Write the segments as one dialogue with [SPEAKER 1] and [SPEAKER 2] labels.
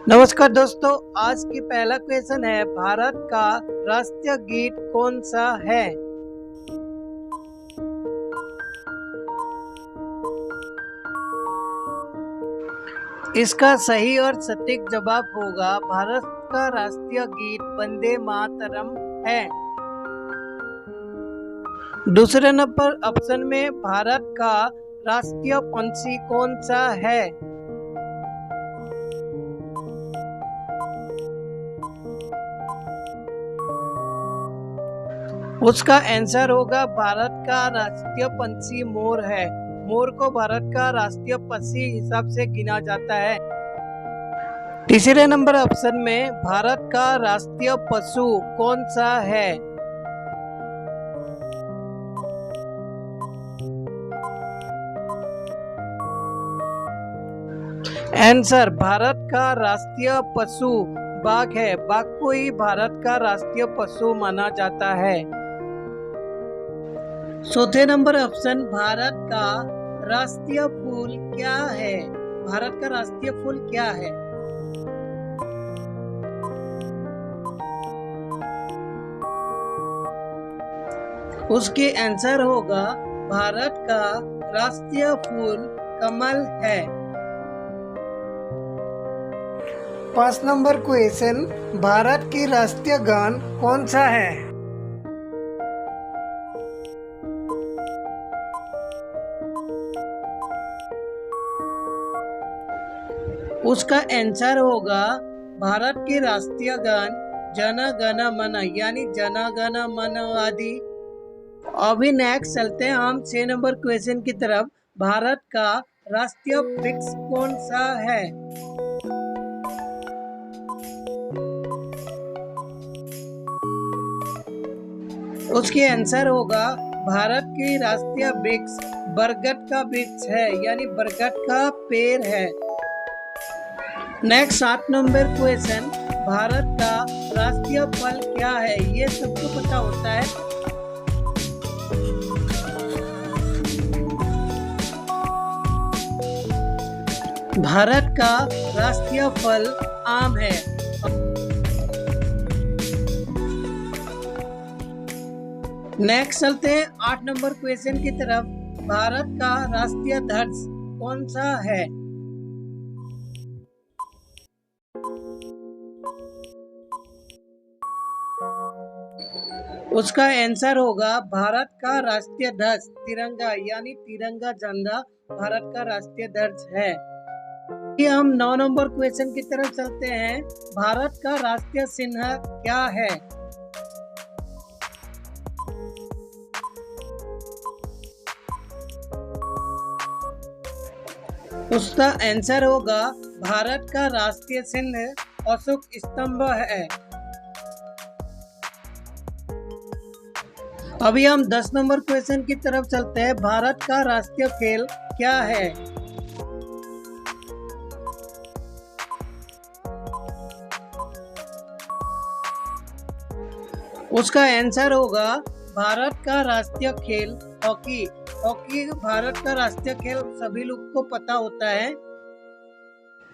[SPEAKER 1] नमस्कार दोस्तों, आज की पहला क्वेश्चन है भारत का राष्ट्रीय गीत कौन सा है। इसका सही और सटीक जवाब होगा भारत का राष्ट्रीय गीत वंदे मातरम है। दूसरे नंबर ऑप्शन में भारत का राष्ट्रीय पंछी कौन सा है। उसका आंसर होगा भारत का राष्ट्रीय पंछी मोर है। मोर को भारत का राष्ट्रीय पक्षी हिसाब से गिना जाता है। तीसरे नंबर ऑप्शन में भारत का राष्ट्रीय पशु कौन सा है। आंसर भारत का राष्ट्रीय पशु बाघ है। बाघ को ही भारत का राष्ट्रीय पशु माना जाता है। चौथे नंबर ऑप्शन भारत का राष्ट्रीय फूल क्या है। भारत का राष्ट्रीय फूल क्या है। उसके आंसर होगा भारत का राष्ट्रीय फूल कमल है। 5 नंबर क्वेश्चन, भारत की राष्ट्रीय गान कौन सा है। उसका आंसर होगा भारत के राष्ट्रीय गान जन गण मन यानी जन गण मन आदि। अभी नेक्स्ट चलते हैं हम 6 नंबर क्वेश्चन की तरफ। भारत का राष्ट्रीय वृक्ष कौन सा है। उसके आंसर होगा भारत की राष्ट्रीय वृक्ष बरगद का वृक्ष है यानी बरगद का पेड़ है। नेक्स्ट 7 नंबर क्वेश्चन, भारत का राष्ट्रीय फल क्या है। ये सबको पता होता है। भारत का राष्ट्रीय फल आम है। नेक्स्ट चलते हैं 8 नंबर क्वेश्चन की तरफ। भारत का राष्ट्रीय ध्वज कौन सा है। उसका आंसर होगा भारत का राष्ट्रीय ध्वज तिरंगा यानी तिरंगा झंडा भारत का राष्ट्रीय ध्वज है। हम 9 नंबर क्वेश्चन की तरफ चलते हैं। भारत का राष्ट्रीय चिन्ह क्या है। उसका आंसर होगा भारत का राष्ट्रीय चिन्ह अशोक स्तंभ है। अभी हम 10 नंबर क्वेश्चन की तरफ चलते हैं। भारत का राष्ट्रीय खेल क्या है। उसका आंसर होगा भारत का राष्ट्रीय खेल हॉकी। हॉकी भारत का राष्ट्रीय खेल सभी लोग को पता होता है।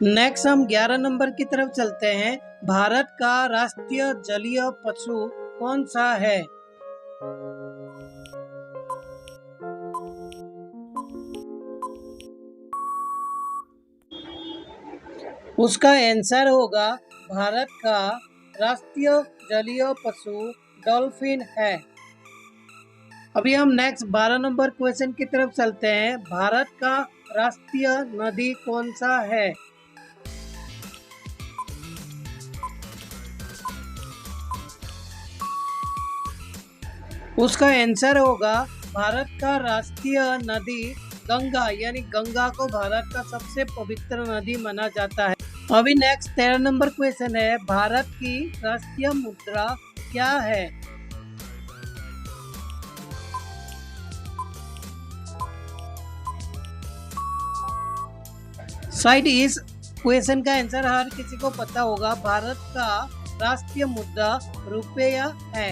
[SPEAKER 1] नेक्स्ट हम 11 नंबर की तरफ चलते हैं। भारत का राष्ट्रीय जलीय पशु कौन सा है। उसका आंसर होगा भारत का राष्ट्रीय जलीय पशु डॉल्फिन है। अभी हम नेक्स्ट 12 नंबर क्वेश्चन की तरफ चलते हैं। भारत का राष्ट्रीय नदी कौन सा है। उसका आंसर होगा भारत का राष्ट्रीय नदी गंगा यानी गंगा को भारत का सबसे पवित्र नदी माना जाता है। अभी नेक्स्ट 13 नंबर क्वेश्चन है। भारत की राष्ट्रीय मुद्रा क्या है। शायद इस क्वेश्चन का आंसर हर किसी को पता होगा। भारत का राष्ट्रीय मुद्रा रुपया है।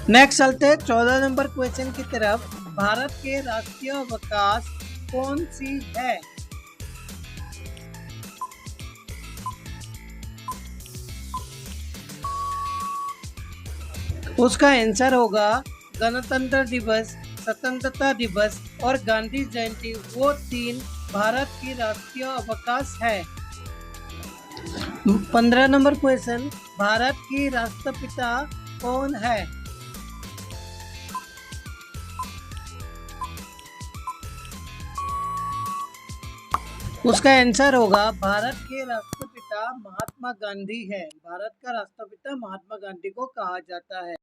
[SPEAKER 1] नेक्स्ट चलते हैं 14 नंबर क्वेश्चन की तरफ। भारत के राष्ट्रीय विकास कौन सी है। उसका आंसर होगा गणतंत्र दिवस, स्वतंत्रता दिवस और गांधी जयंती। वो 3 भारत की राष्ट्रीय अवकाश है। 15 नंबर क्वेश्चन, भारत की राष्ट्रपिता कौन है? उसका आंसर होगा भारत के राष्ट्रपिता महात्मा गांधी है। भारत का राष्ट्रपिता महात्मा गांधी को कहा जाता है।